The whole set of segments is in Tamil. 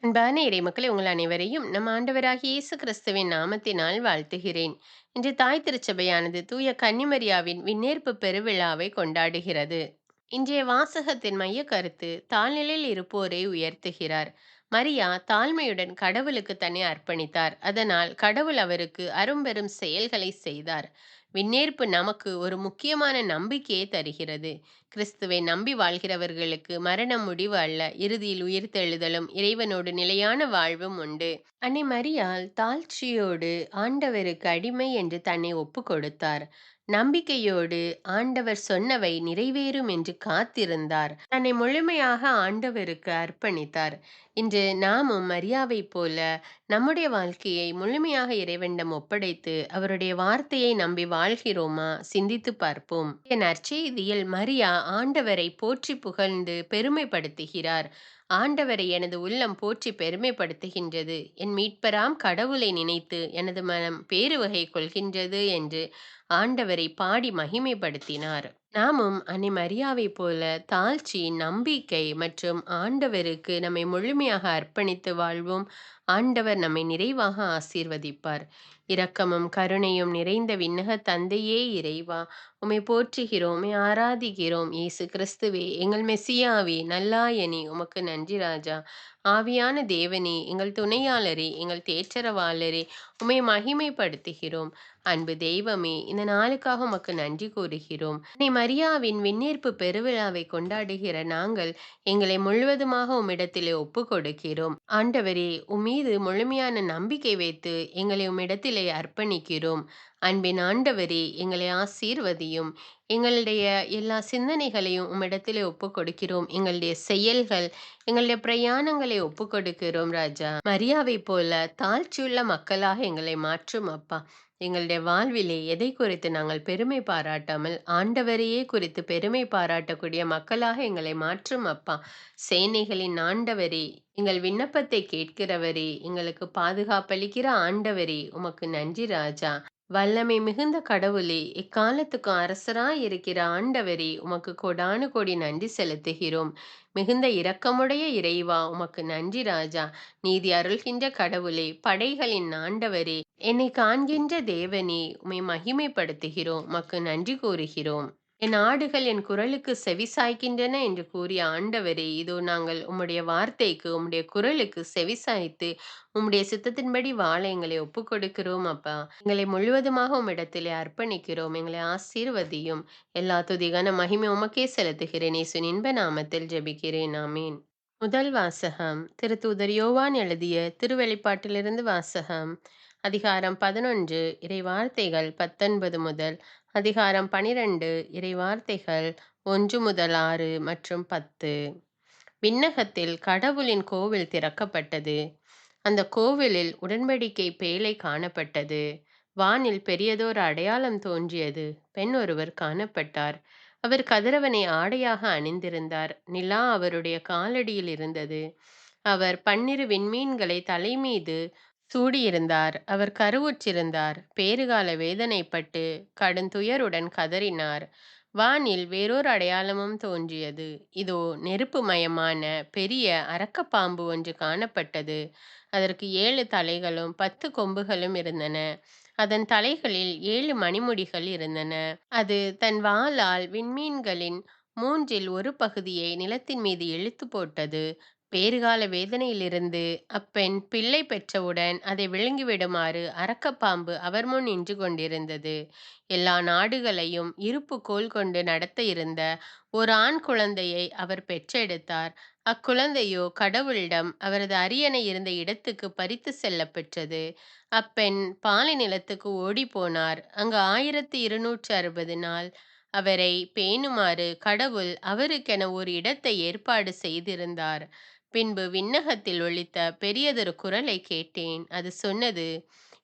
அன்பான இறைமக்களே, உங்கள் அனைவரையும் நம் ஆண்டவராகிய இயேசு கிறிஸ்துவின் நாமத்தினால் வாழ்த்துகிறேன். இன்று தாய் திருச்சபையானது தூய கன்னிமரியாவின் விண்ணேற்பு பெருவிழாவை கொண்டாடுகிறது. இன்றைய வாசகத்தின் மைய கருத்து தாழ்நிலையில் இருப்போரை உயர்த்துகிறார். மரியா தாழ்மையுடன் கடவுளுக்கு தன்னை அர்ப்பணித்தார். அதனால் கடவுள் அவருக்கு அரும்பெரும் செயல்களை செய்தார். விண்ணேற்பு நமக்கு ஒரு முக்கியமான நம்பிக்கையை தருகிறது. கிறிஸ்துவை நம்பி வாழ்கிறவர்களுக்கு மரணம் முடிவு அல்ல, இறுதியில் உயிர்த்தெழுதலும் இறைவனோடு நிலையான வாழ்வும் உண்டு. அன்னை மரியாள் தாழ்ச்சியோடு ஆண்டவருக்கு அடிமை என்று தன்னை ஒப்பு கொடுத்தார். நம்பிக்கையோடு ஆண்டவர் சொன்னவை நிறைவேறும் என்று காத்திருந்தார். தன்னை முழுமையாக ஆண்டவருக்கு அர்ப்பணித்தார். இன்று நாமும் மரியாவைப் போல நம்முடைய வாழ்க்கையை முழுமையாக இறைவனிடம் ஒப்படைத்து அவருடைய வார்த்தையை நம்பி வாழ்கிறோமா? சிந்தித்து பார்ப்போம். என் நற்செய்தியில் மரியா ஆண்டவரை போற்றி புகழ்ந்து பெருமைப்படுத்துகிறார். ஆண்டவரை எனது உள்ளம் போற்றி பெருமைப்படுத்துகின்றது. என் மீட்பராம் கடவுளை நினைத்து எனது மனம் பேருவகை கொள்கின்றது என்று ஆண்டவரை பாடி மகிமைப்படுத்தினார். நாமும் அன்னை மரியாவைப் போல தாழ்ச்சி, நம்பிக்கை மற்றும் ஆண்டவருக்கு நம்மை முழுமையாக அர்ப்பணித்து வாழ்வோம். ஆண்டவர் நம்மை நிறைவாக ஆசீர்வதிப்பார். இரக்கமும் கருணையும் நிறைந்த விண்ணக தந்தையே இறைவா, உம்மை போற்றுகிறோம், உம்மை ஆராதிக்கிறோம். இயேசு கிறிஸ்துவே, எங்கள் மெசியாவே, நல்லாயனே, உமக்கு நன்றி ராஜா. ஆவியான தேவனே, எங்கள் துணையாளரே, எங்கள் தேற்றரவாளரே, உம்மை மகிமைப்படுத்துகிறோம். அன்பு தெய்வமே, இந்த நாளுக்காக உமக்கு நன்றி கூறுகிறோம். அன்னை மரியாவின் விண்ணேற்பு பெருவிழாவை கொண்டாடுகிற நாங்கள் எங்களை முழுவதுமாக உம்மிடத்திலே ஒப்பு கொடுக்கிறோம். ஆண்டவரே, உம்மீது முழுமையான நம்பிக்கை வைத்து எங்களை உம்மிடத்திலே அர்ப்பணிக்கிறோம். அன்பின் ஆண்டவரே, எங்களை ஆசீர்வதியும். எங்களுடைய எல்லா சிந்தனைகளையும் உம்மிடத்திலே ஒப்பு கொடுக்கிறோம். எங்களுடைய செயல்கள், எங்களுடைய பிரயாணங்களை ஒப்பு கொடுக்கிறோம் ராஜா. மரியாவைப் போல தாழ்ச்சியுள்ள மக்களாக எங்களை மாற்றும் அப்பா. எங்களுடைய வாழ்விலே எதை குறித்து நாங்கள் பெருமை பாராட்டாமல் ஆண்டவரையே குறித்து பெருமை பாராட்டக்கூடிய மக்களாக எங்களை மாற்றும் அப்பா. சேனைகளின் ஆண்டவரே, எங்கள் விண்ணப்பத்தை கேட்கிறவரே, எங்களுக்கு பாதுகாப்பளிக்கிற ஆண்டவரே, உமக்கு நன்றி ராஜா. வல்லமை மிகுந்த கடவுளே, எக்காலத்துக்கு அரசராய் இருக்கிற ஆண்டவரே, உமக்கு கொடானு கோடி நன்றி செலுத்துகிறோம். மிகுந்த இரக்கமுடைய இறைவா, உமக்கு நன்றி ராஜா. நீதி அருள்கின்ற கடவுளே, படைகளின் ஆண்டவரே, என்னை காண்கின்ற தேவனே, உம்மை மகிமைப்படுத்துகிறோம், உமக்கு நன்றி கூறுகிறோம். என் ஆடுகள் என் குரலுக்கு செவிசாய்க்கின்றன என்று கூறிய ஆண்டவரே, இதோ நாங்கள் உம்முடைய வார்த்தைக்கு, உம்முடைய குரலுக்கு செவிசாய்த்து உம்முடைய சித்தத்தின்படி வாழ எங்களை ஒப்புக் கொடுக்கிறோம் அப்பா. எங்களை முழுவதுமாக உம்மிடத்திலே அர்ப்பணிக்கிறோம். எங்களை ஆசீர்வதியும். எல்லா துதிகான மகிமை உமக்கே செலுத்துகிறேன். இயேசுவின் இன்ப நாமத்தில் ஜெபிக்கிறேன். ஆமீன். முதல் வாசகம் திருத்தூதர் யோவான் எழுதிய திருவெளிப்பாட்டிலிருந்து வாசகம். அதிகாரம் 11 இறைவார்த்தைகள் 19 முதல் அதிகாரம் 12 இறைவார்த்தைகள் 1 முதல் 6 மற்றும் 10. விண்ணகத்தில் கடவுளின் கோவில் திறக்கப்பட்டது. அந்த கோவிலில் உடன்படிக்கை பேழை காணப்பட்டது. வானில் பெரியதோர் அடையாளம் தோன்றியது. பெண் ஒருவர் காணப்பட்டார். அவர் கதிரவனை ஆடையாக அணிந்திருந்தார். நிலா அவருடைய காலடியில் இருந்தது. அவர் 12 விண்மீன்களை தலைமீது சூடியிருந்தார். அவர் கருவுற்றிருந்தார். பேறுகால வேதனைப்பட்டு கடுந்துயருடன் கதறினார். வானில் வேறொரு அடையாளமும் தோன்றியது. இதோ நெருப்புமயமான பெரிய அரக்கப்பாம்பு ஒன்று காணப்பட்டது. அதற்கு 7 தலைகளும் 10 கொம்புகளும் இருந்தன. அதன் தலைகளில் 7 மணிமுடிகள் இருந்தன. அது தன் வாளால் விண்மீன்களின் மூன்றில் ஒரு பகுதியை நிலத்தின் மீது இழுத்து போட்டது. பேறுகால வேதனையிலிருந்து அப்பெண் பிள்ளை பெற்றவுடன் அதை விழுங்கிவிடுமாறு அரக்கப்பாம்பு அவர் முன் நின்று கொண்டிருந்தது. எல்லா நாடுகளையும் இருப்பு கோல் கொண்டு நடத்த இருந்த ஒரு ஆண் குழந்தையை அவர் பெற்றெடுத்தார். அக்குழந்தையோ கடவுளிடம் அவரது அரியணை இருந்த இடத்துக்கு பறித்து செல்லப் பெற்றது. அப்பெண் பாலை நிலத்துக்கு ஓடிப்போனார். அங்கு 1260 நாள் அவரை பேணுமாறு கடவுள் அவருக்கென ஒரு இடத்தை ஏற்பாடு செய்திருந்தார். பின்பு விண்ணகத்தில் ஒலித்த பெரியதொரு குரலை கேட்டேன். அது சொன்னது,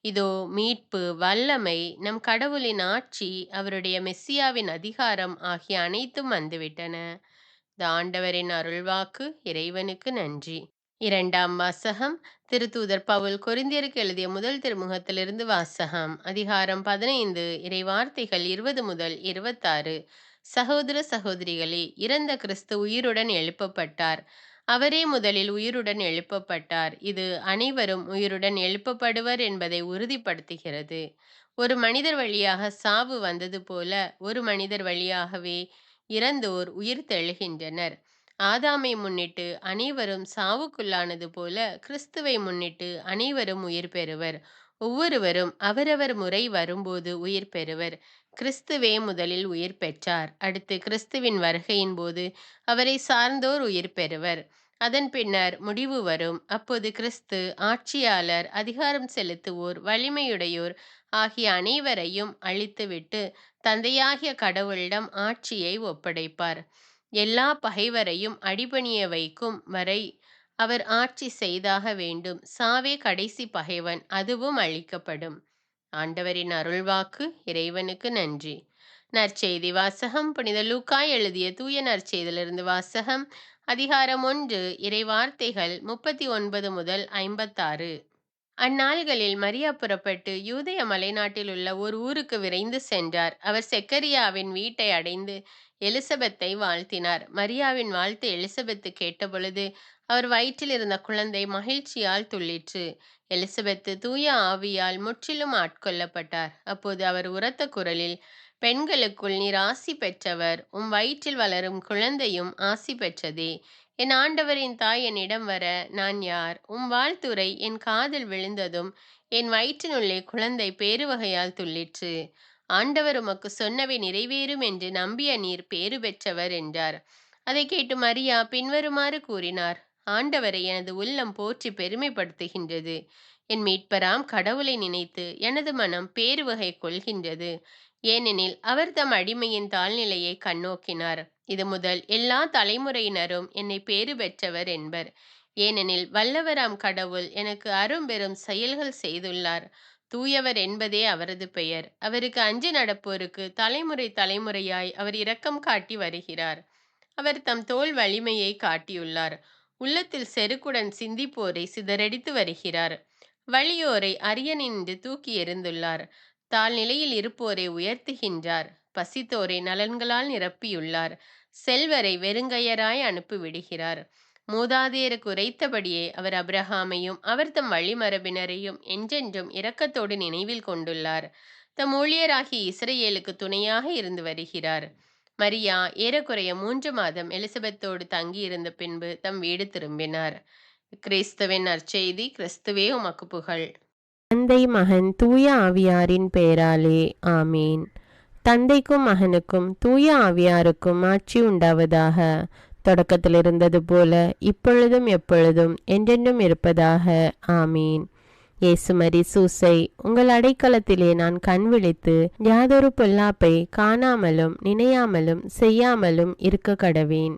இதோ மீட்பு, வல்லமை, நம் கடவுளின் ஆட்சி, அவருடைய மெஸ்ஸியாவின் அதிகாரம் ஆகிய அனைத்தும் வந்துவிட்டன. இந்த ஆண்டவரின் அருள்வாக்கு. இறைவனுக்கு நன்றி. இரண்டாம் வாசகம். திருத்தூதர் பவுல் கொரிந்தியருக்கு எழுதிய முதல் திருமுகத்திலிருந்து வாசகம். அதிகாரம் 15 இறைவார்த்தைகள் 20 முதல் 26. சகோதர சகோதரிகளே, இறந்த கிறிஸ்து உயிருடன் எழுப்பப்பட்டார். அவரே முதலில் உயிருடன் எழுப்பப்பட்டார். இது அனைவரும் உயிருடன் எழுப்பப்படுவர் என்பதை உறுதிப்படுத்துகிறது. ஒரு மனிதர் வழியாக சாவு வந்தது போல ஒரு மனிதர் வழியாகவே இறந்தோர் உயிர் தெழுகின்றனர். ஆதாமை முன்னிட்டு அனைவரும் சாவுக்குள்ளானது போல கிறிஸ்துவை முன்னிட்டு அனைவரும் உயிர் பெறுவர். ஒவ்வொருவரும் அவரவர் முறை வரும்போது உயிர் பெறுவர். கிறிஸ்துவே முதலில் உயிர் பெற்றார். அடுத்து கிறிஸ்துவின் வருகையின் போது அவரை சார்ந்தோர் உயிர் பெறுவர். அதன் பின்னர் முடிவு வரும். அப்போது கிறிஸ்து ஆட்சியாளர், அதிகாரம் செலுத்துவோர், வலிமையுடையோர் ஆகிய அனைவரையும் அழித்துவிட்டு தந்தையாகிய கடவுளிடம் ஆட்சியை ஒப்படைப்பார். எல்லா பகைவரையும் அடிபணிய வைக்கும் வரை அவர் ஆட்சி செய்தாக வேண்டும். சாவே கடைசி பகைவன், அதுவும் அழிக்கப்படும். ஆண்டவரின் அருள்வாக்கு. இறைவனுக்கு நன்றி. நற்செய்தி வாசகம். புனித லூக்கா எழுதிய தூய நற்செய்தியிலிருந்து வாசகம். அதிகாரம் 1, இறைவார்த்தைகள் 39 முதல் 56. அந்நாள்களில் மரியா புறப்பட்டு யூதேய மலைநாட்டில் உள்ள ஒரு ஊருக்கு விரைந்து சென்றார். அவர் செக்கரியாவின் வீட்டை அடைந்து எலிசபெத்தை வாழ்த்தினார். மரியாவின் வாழ்த்து எலிசபெத்து கேட்டபொழுது அவர் வயிற்றில் இருந்த குழந்தை மகிழ்ச்சியால் துள்ளிற்று. எலிசபெத்து தூய ஆவியால் முற்றிலும் ஆட்கொள்ளப்பட்டார். அப்போது அவர் உரத்த குரலில், பெண்களுக்குள் நீர் ஆசி பெற்றவர், உம் வயிற்றில் வளரும் குழந்தையும் ஆசி பெற்றதே. என் ஆண்டவரின் தாய் என்னிடம் வர நான் யார்? உம் வாழ்த்துரை என் காதில் விழுந்ததும் என் வயிற்றினுள்ளே குழந்தை பேருவகையால் துள்ளிற்று. ஆண்டவர் உமக்கு சொன்னவை நிறைவேறும் என்று நம்பிய நீர் பேறு பெற்றவர் என்றார். அதை கேட்டு மரியா பின்வருமாறு கூறினார்: ஆண்டவரை எனது உள்ளம் போற்றி பெருமைப்படுத்துகின்றது. என் மீட்பராம் கடவுளை நினைத்து எனது மனம் பேருவகை கொள்கின்றது. ஏனெனில் அவர் தம் அடிமையின் தாழ்நிலையை கண்ணோக்கினார். இது முதல் எல்லா தலைமுறையினரும் என்னை பேறு பெற்றவர் என்பர். ஏனெனில் வல்லவராம் கடவுள் எனக்கு அரும்பெரும் செயல்கள் செய்துள்ளார். தூயவர் என்பதே அவரது பெயர். அவருக்கு அஞ்சி நடப்போருக்கு தலைமுறை தலைமுறையாய் அவர் இரக்கம் காட்டி வருகிறார். அவர் தம் தோள் வலிமையை காட்டியுள்ளார். உள்ளத்தில் செருக்குடன் சிந்திப்போரை சிதறடித்து வருகிறார். வலியோரை அரியணின்று தூக்கி எறிந்துள்ளார். தாழ்நிலையில் இருப்போரை உயர்த்துகின்றார். பசித்தோரை நலன்களால் நிரப்பியுள்ளார். செல்வரை வெறுங்கையராய் அனுப்பிவிடுகிறார். மூதாதையருக்கு உரைத்தபடியே அவர் அபிரகாமையும் அவர் தம் வழிமரபினரையும் என்றென்றும் இரக்கத்தோடு நினைவில் கொண்டுள்ளார். தம் ஊழியராகிய இஸ்ரேலுக்கு துணையாக இருந்து வருகிறார். மரியா ஏறக்குறைய 3 மாதம் எலிசபெத்தோடு தங்கியிருந்த பின்பு தம் வீடு திரும்பினார். கிறிஸ்துவின் நற்செய்தி. கிறிஸ்துவே உமக்கு புகழ். தந்தை, மகன், தூய ஆவியாரின் பெயராலே ஆமீன். தந்தைக்கும் மகனுக்கும் தூய ஆவியாருக்கும் ஆட்சி உண்டாவதாக. தொடக்கத்தில் இருந்தது போல இப்பொழுதும் எப்பொழுதும் என்றென்றும் இருப்பதாக ஆமீன். இயேசுமரி சூசை, உங்கள் அடைக்கலத்திலே நான் கண் விழித்து யாதொரு பொல்லாப்பை காணாமலும் நினையாமலும் செய்யாமலும் இருக்க கடவேன்.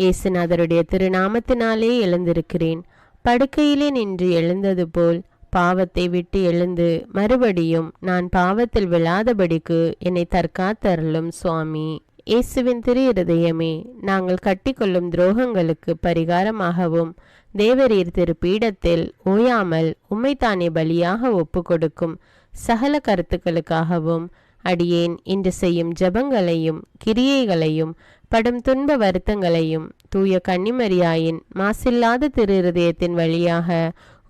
இயேசுநாதருடைய திருநாமத்தினாலே எழுந்திருக்கிறேன். படுக்கையிலே நின்று எழுந்தது போல் பாவத்தை விட்டு எழுந்து மறுபடியும் நான் பாவத்தில் விழாதபடிக்கு என்னை தற்காத்தருளும் சுவாமி. இயேசுவின் திரு இருதயமே, நாங்கள் கட்டிக்கொள்ளும் துரோகங்களுக்கு பரிகாரமாகவும் தேவரீர் திரு பீடத்தில் ஓயாமல் உம்மைத்தானே பலியாக ஒப்பு கொடுக்கும் சகல கருத்துக்களுக்காகவும் அடியேன் இன்று செய்யும் ஜபங்களையும் கிரியைகளையும் படும் துன்ப வருத்தங்களையும் தூய கன்னிமரியாயின் மாசில்லாத திரு இருதயத்தின் வழியாக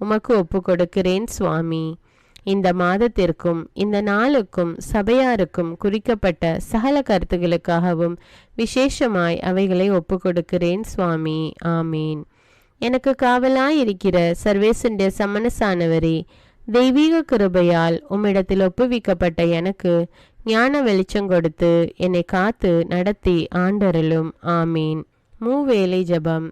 உமக்கு ஒப்பு கொடுக்கிறேன் சுவாமி. இந்த மாதத்திற்கும் இந்த நாளுக்கும் சபையாருக்கும் குறிக்கப்பட்ட சகல கருத்துகளுக்காகவும் விசேஷமாய் அவைகளை ஒப்பு கொடுக்கிறேன் சுவாமி. ஆமீன். எனக்கு காவலாயிருக்கிற சர்வேசுடைய சமனசானவரே, தெய்வீக கிருபையால் உம்மிடத்தில் ஒப்புவிக்கப்பட்ட எனக்கு ஞான வெளிச்சம் கொடுத்து என்னை காத்து நடத்தி ஆண்டருளும். ஆமீன். மூவேளை ஜபம்.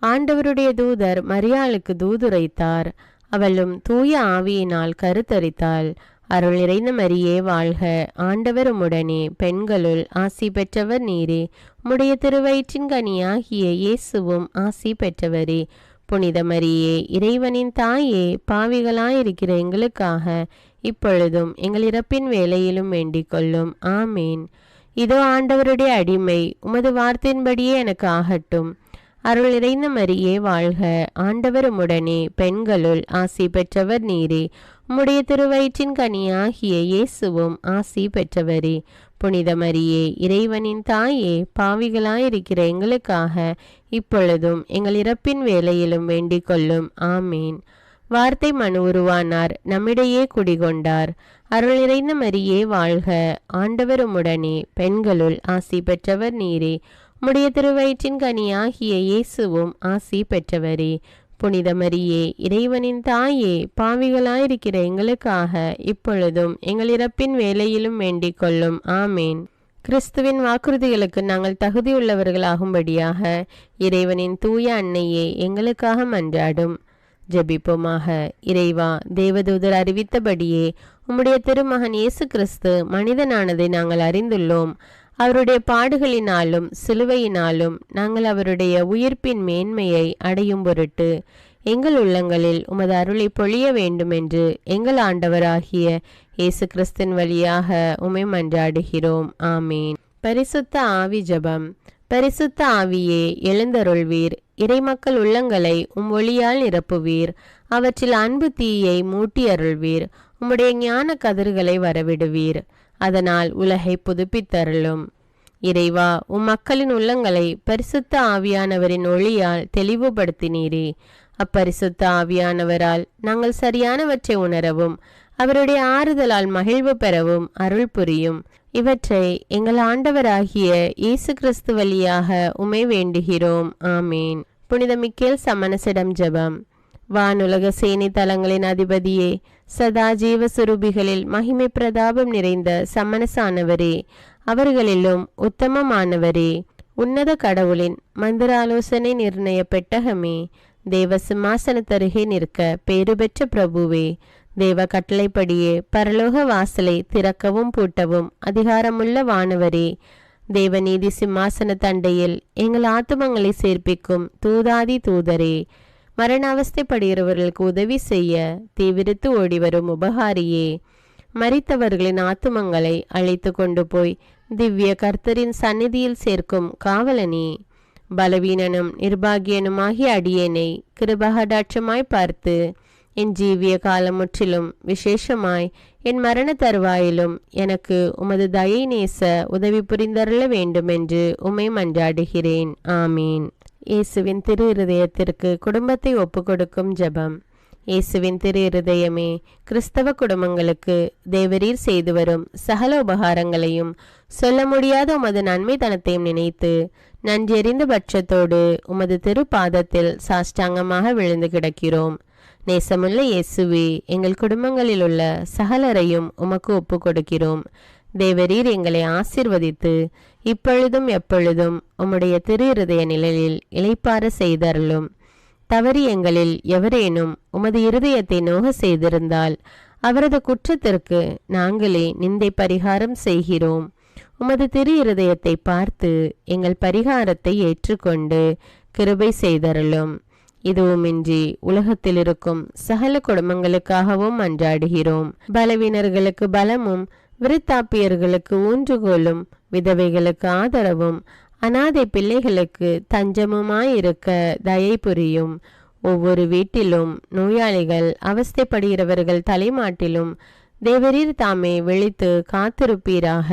ஆண்டவருடைய தூதர் மரியாளுக்கு தூதுரைத்தார். அவளும் தூய ஆவியினால் கருத்தரித்தாள். அருள் நிறைந்த மரியே வாழ்க, ஆண்டவர் உம்முடனே, பெண்களுள் ஆசி பெற்றவர் நீரே. உம்முடைய திருவயிற்றின் கனியாகிய இயேசுவும் ஆசி பெற்றவரே. புனித மரியே, இறைவனின் தாயே, பாவிகளாயிருக்கிற எங்களுக்காக இப்பொழுதும் எங்கள் இறப்பின் வேளையிலும் வேண்டிக் கொள்ளும். ஆமீன். இதோ ஆண்டவருடைய அடிமை, உமது வார்த்தையின்படியே எனக்கு ஆகட்டும். அருள் நிறைந்த மரியே வாழ்க, ஆண்டவர் உம்முடனே, பெண்களுள் ஆசி பெற்றவர் நீரே. உம்முடைய திருவயிற்றின் கனியாகிய இயேசுவும் ஆசி பெற்றவரே. புனித மரியே, இறைவனின் தாயே, பாவிகளாயிருக்கிற எங்களுக்காக இப்பொழுதும் எங்கள் இறப்பின் வேளையிலும் வேண்டிக் கொள்ளும். ஆமீன். வார்த்தை மனு உருவானார், நம்மிடையே குடிகொண்டார். அருள் நிறைந்த மரியே வாழ்க, ஆண்டவர் உம்முடனே, பெண்களுள் ஆசி பெற்றவர் நீரே. உம்முடைய திருவயிற்றின் கனியாகிய இயேசுவும் ஆசி பெற்றவரே. புனித மரியே, இறைவனின் தாயே, பாவிகளாயிருக்கிற எங்களுக்காக இப்பொழுதும் எங்கள் இறப்பின் வேளையிலும் வேண்டிக் கொள்ளும். ஆமேன். கிறிஸ்துவின் வாக்குறுதிகளுக்கு நாங்கள் தகுதியுள்ளவர்களாகும்படியாக இறைவனின் தூய அன்னையே எங்களுக்காக மன்றாடும். ஜெபிப்போமாக. இறைவா, தேவதூதர் அறிவித்தபடியே உம்முடைய திருமகன் இயேசு கிறிஸ்து மனிதனானதை நாங்கள் அறிந்துள்ளோம். அவருடைய பாடுகளினாலும் சிலுவையினாலும் நாங்கள் அவருடைய உயிர்ப்பின் மேன்மையை அடையும் பொருட்டு எங்கள் உள்ளங்களில் உமது அருளை பொழிய வேண்டுமென்று எங்கள் ஆண்டவராகிய இயேசு கிறிஸ்தின் வழியாக உம்மை மன்றாடுகிறோம். ஆமீன். பரிசுத்த ஆவி ஜெபம். பரிசுத்த ஆவியே, எழுந்தருள்வீர். இறைமக்கள் உள்ளங்களை உம் ஒளியால் நிரப்புவீர். அவற்றில் அன்பு தீயை மூட்டி அருள்வீர். உம்முடைய ஞான கதிர்களை வரவிடுவீர். அதனால் உலகை புதுப்பித்தருளும். இறைவா, உம் மக்களின் உள்ளங்களை பரிசுத்த ஆவியானவரின் ஒளியால் தெளிவுபடுத்தினீரே. அப்பரிசுத்த ஆவியானவரால் நாங்கள் சரியானவற்றை உணரவும் அவருடைய ஆறுதலால் மகிழ்வு பெறவும் அருள் புரியும். இவற்றை எங்கள் ஆண்டவராகிய இயேசு கிறிஸ்து வழியாக உம்மை வேண்டுகிறோம். ஆமீன். புனித மிக்கேல் சமணசிடம் ஜெபம். வானுலக சேனை தலங்களின் அதிபதியே, சதா ஜீவ சுரூபிகளில் மகிமை பிரதாபம் நிறைந்த சமணசானவரே, அவர்களிலும் உத்தமமானவரே, உன்னத கடவுளின் மந்திராலோசனை நிர்ணய பெட்டகமே, தேவ சிம்மாசனத்தருகே நிற்க பேறு பெற்ற பிரபுவே, தேவ கட்டளைப்படியே பரலோக வாசலை திறக்கவும் பூட்டவும் அதிகாரமுள்ள வானவரே, தேவநீதி சிம்மாசன தண்டையில் எங்கள் ஆத்துமங்களை சேர்ப்பிக்கும் தூதாதி தூதரே, மரண அவஸ்தைப்படுகிறவர்களுக்கு உதவி செய்ய தீவிரித்து ஓடிவரும் உபகாரியே, மரித்தவர்களின் ஆத்துமங்களை அழைத்து கொண்டு போய் திவ்ய கர்த்தரின் சந்நிதியில் சேர்க்கும் காவலனே, பலவீனனும் நிர்பாகியனுமாகிய அடியேனை கிருபகடாட்சமாய் பார்த்து என் ஜீவிய காலம் முற்றிலும் விசேஷமாய் என் மரண தருவாயிலும் எனக்கு உமது தயை நேச உதவி புரிந்தருள வேண்டுமென்று உம்மை மன்றாடுகிறேன். ஆமீன். இயேசுவின் திரு இருதயத்திற்கு குடும்பத்தை ஒப்புக்கொடுக்கும் ஜெபம். இயேசுவின் திரு இருதயமே, கிறிஸ்தவ குடும்பங்களுக்கு தேவரீர் செய்து வரும் சகல உபகாரங்களையும் சொல்ல முடியாத உமது நன்மைத்தனத்தையும் நினைத்து நன்றெறிந்த பட்சத்தோடு உமது திரு பாதத்தில் சாஷ்டாங்கமாக விழுந்து கிடக்கிறோம். நேசமுள்ள இயேசுவே, எங்கள் குடும்பங்களில் உள்ள சகலரையும் உமக்கு ஒப்பு கொடுக்கிறோம். தேவரீர் எங்களை ஆசீர்வதித்து இப்பொழுதும் எப்பொழுதும் உம்முடைய திரு இருதய நிழலில் இளைப்பாற செய்தருளும். தவறி எங்களில் எவரேனும் உமது இருதயத்தை நோக செய்திருந்தால் அவரது குற்றத்திற்கு நாங்களே நிந்தை பரிகாரம் செய்கிறோம். உமது திரு இருதயத்தை பார்த்து எங்கள் பரிகாரத்தை ஏற்றுக்கொண்டு கிருபை செய்தருளும். இதுவுமின்றி உலகத்தில் இருக்கும் சகல குடும்பங்களுக்காகவும் மன்றாடுகிறோம். பலவீனர்களுக்கு பலமும், விருத்தாப்பியர்களுக்கு ஊன்றுகோலும், விதவைகளுக்கு ஆதரவும், அனாதை பிள்ளைகளுக்கு தஞ்சமுமாயிருக்க தயை புரியும். ஒவ்வொரு வீட்டிலும் நோயாளிகள் அவஸ்தைப்படுகிறவர்கள் தலைமாட்டிலும் தேவரீர் தாமே விழித்து காத்திருப்பீராக.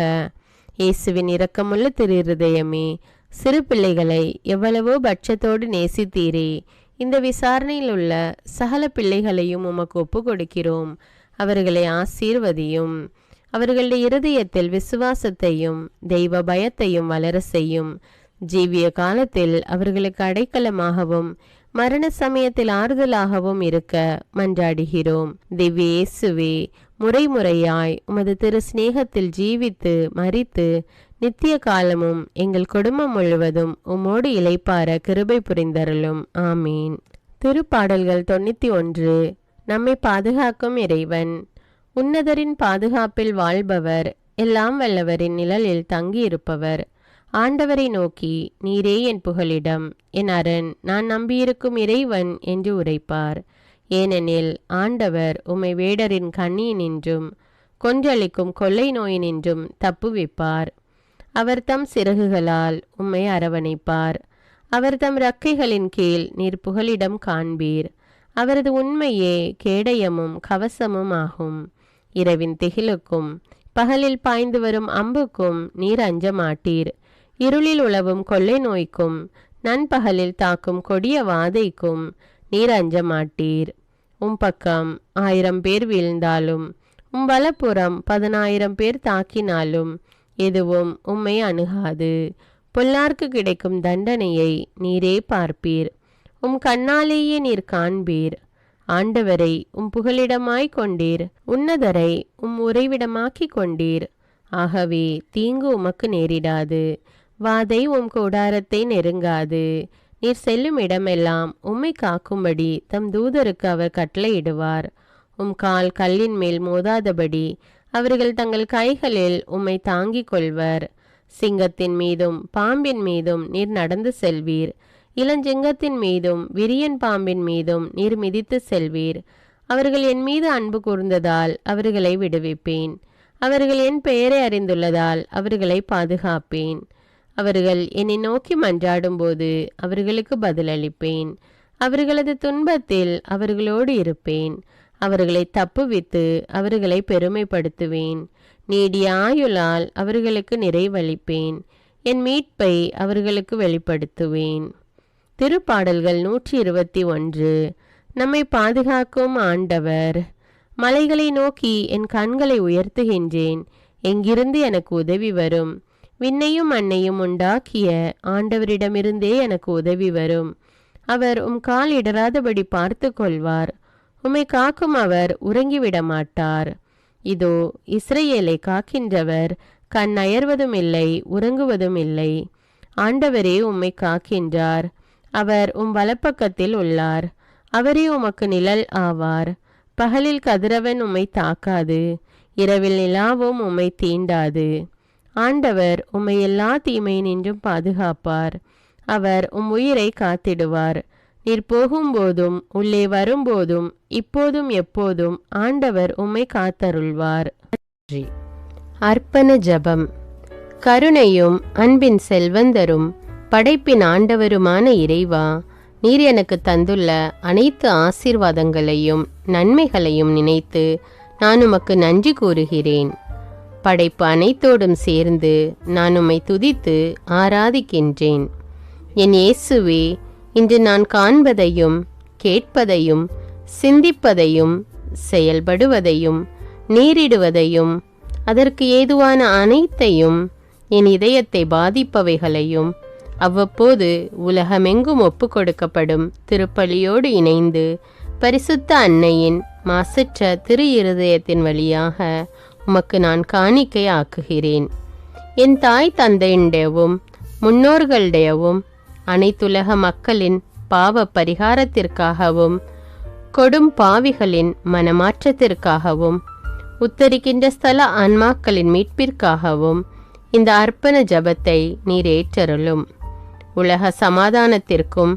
இயேசுவின் இரக்கமுள்ள திரு இருதயமே, சிறு பிள்ளைகளை எவ்வளவோ பட்சத்தோடு நேசித்தீரே. இந்த விசாரணையில் உள்ள சகல பிள்ளைகளையும் உமக்கு ஒப்பு கொடுக்கிறோம். அவர்களை ஆசீர்வதியும். அவர்களுடைய இருதயத்தில் விசுவாசத்தையும் தெய்வ பயத்தையும் வளர செய்யும். ஜீவிய காலத்தில் அவர்களுக்கு அடைக்கலமாகவும் மரண சமயத்தில் ஆறுதலாகவும் இருக்க மன்றாடுகிறோம். திவ்ய இயேசுவே, முறைமுறையாய் உமது திரு சிநேகத்தில் ஜீவித்து மரித்து நித்திய காலமும் எங்கள் குடும்பம் முழுவதும் உம்மோடு இளைப்பார கிருபை புரிந்தருளும். ஆமீன். திருப்பாடல்கள் 91. நம்மை பாதுகாக்கும் இறைவன். உன்னதரின் பாதுகாப்பில் வாழ்பவர், எல்லாம் வல்லவரின் நிழலில் தங்கியிருப்பவர். ஆண்டவரை நோக்கி, நீரே என் புகலிடம், என் அரண், நான் நம்பியிருக்கும் இறைவன் என்று உரைப்பார். ஏனெனில் ஆண்டவர் உம்மை வேடரின் கண்ணியினின்றும் கொன்றளிக்கும் கொள்ளை நோயினின்றும் தப்புவிப்பார். அவர் தம் சிறகுகளால் உம்மை அரவணைப்பார். அவர் தம் இறக்கைகளின் கீழ் நீர் புகலிடம் காண்பீர். அவரது உண்மையே கேடயமும் கவசமும் ஆகும். இரவின் திகிலுக்கும் பகலில் பாய்ந்து வரும் அம்புக்கும் நீர் அஞ்ச மாட்டீர். இருளில் உலவும் கொள்ளை நோய்க்கும் நண்பகலில் தாக்கும் கொடிய வாதைக்கும் நீர் அஞ்ச மாட்டீர். பக்கம் 1000 பேர் வீழ்ந்தாலும் வலப்புறம் 10,000 பேர் தாக்கினாலும் எதுவும் உம்மை அணுகாது. பொல்லார்க்கு கிடைக்கும் தண்டனையை நீரே பார்ப்பீர். கண்ணாலேயே நீர் காண்பீர். ஆண்டவரை புகலிடமாய் கொண்டீர். உன்னதரை உறைவிடமாக்கி கொண்டீர். ஆகவே தீங்கு உமக்கு நேரிடாது. வாதை கூடாரத்தை நெருங்காது. நீர் செல்லும் இடமெல்லாம் உம்மை காக்கும்படி தம் தூதருக்கு அவர் கட்டளையிடுவார். கால் கல்லின் மேல் மோதாதபடி அவர்கள் தங்கள் கைகளில் உம்மை தாங்கிக் கொள்வர். சிங்கத்தின் மீதும் பாம்பின் மீதும் நீர் நடந்து செல்வீர். இளஞ்சிங்கத்தின் மீதும் விரியன் பாம்பின் மீதும் நீர் மிதித்து செல்வீர். அவர்கள் என் மீது அன்பு கூர்ந்ததால் அவர்களை விடுவிப்பேன். அவர்கள் என் பெயரை அறிந்துள்ளதால் அவர்களை பாதுகாப்பேன். அவர்கள் என்னை நோக்கி மன்றாடும் போது அவர்களுக்கு பதிலளிப்பேன். அவர்களது துன்பத்தில் அவர்களோடு இருப்பேன். அவர்களை தப்புவித்து அவர்களை பெருமைப்படுத்துவேன். நீடிய ஆயுளால் அவர்களுக்கு நிறைவளிப்பேன். என் மீட்பை அவர்களுக்கு வெளிப்படுத்துவேன். திருப்பாடல்கள் 121. நம்மை பாதுகாக்கும் ஆண்டவர். மலைகளை நோக்கி என் கண்களை உயர்த்துகின்றேன். எங்கிருந்து எனக்கு உதவி வரும்? விண்ணையும் மண்ணையும் உண்டாக்கிய ஆண்டவரிடமிருந்தே எனக்கு உதவி வரும். அவர் கால் இடராதபடி பார்த்து கொள்வார். உம்மை காக்கும் அவர் உறங்கிவிட மாட்டார். இதோ இஸ்ரவேலை காக்கின்றவர் கண் அயர்வதும் இல்லை, உறங்குவதும் இல்லை. ஆண்டவரே உம்மை காக்கின்றார். அவர் வலப்பக்கத்தில் உள்ளார். அவரே உமக்கு நிழல் ஆவார். பகலில் கதிரவன் உம்மை தாக்காது, இரவில் நிலாவும் உம்மை தீண்டாது. ஆண்டவர் உம்மை எல்லா தீமையினின்றும் பாதுகாப்பார். அவர் உயிரை காத்திடுவார். நீர் போகும்போதும் உள்ளே வரும்போதும் இப்போதும் எப்போதும் ஆண்டவர் உம்மை காத்தருள்வார். அர்ப்பண ஜபம். கருணையும் அன்பின் செல்வந்தரும் படைப்பின் ஆண்டவருமான இறைவா, நீர் எனக்கு தந்துள்ள அனைத்து ஆசீர்வாதங்களையும் நன்மைகளையும் நினைத்து நான் உமக்கு நன்றி கூறுகிறேன். படைப்பு அனைத்தோடும் சேர்ந்து நான் உம்மை துதித்து ஆராதிக்கின்றேன். என் இயேசுவே, இன்று நான் காண்பதையும் கேட்பதையும் சிந்திப்பதையும் செயல்படுவதையும் நேரிடுவதையும் அதற்கு ஏதுவான அனைத்தையும் என் இதயத்தை பாதிப்பவைகளையும் அவ்வப்போது உலகமெங்கும் ஒப்பு கொடுக்கப்படும் திருப்பலியோடு இணைந்து பரிசுத்த அன்னையின் மாசற்ற திரு இருதயத்தின் வழியாக உமக்கு நான் காணிக்கை ஆக்குகிறேன். என் தாய் தந்தையுடையவும் முன்னோர்களுடையவும் அனைத்துலக மக்களின் பாவ பரிகாரத்திற்காகவும் கொடும் பாவிகளின் மனமாற்றத்திற்காகவும் உத்தரிக்கின்ற ஸ்தல ஆன்மாக்களின் மீட்பிற்காகவும் இந்த அர்ப்பண ஜபத்தை நீர் ஏற்றருளும். உலக சமாதானத்திற்கும்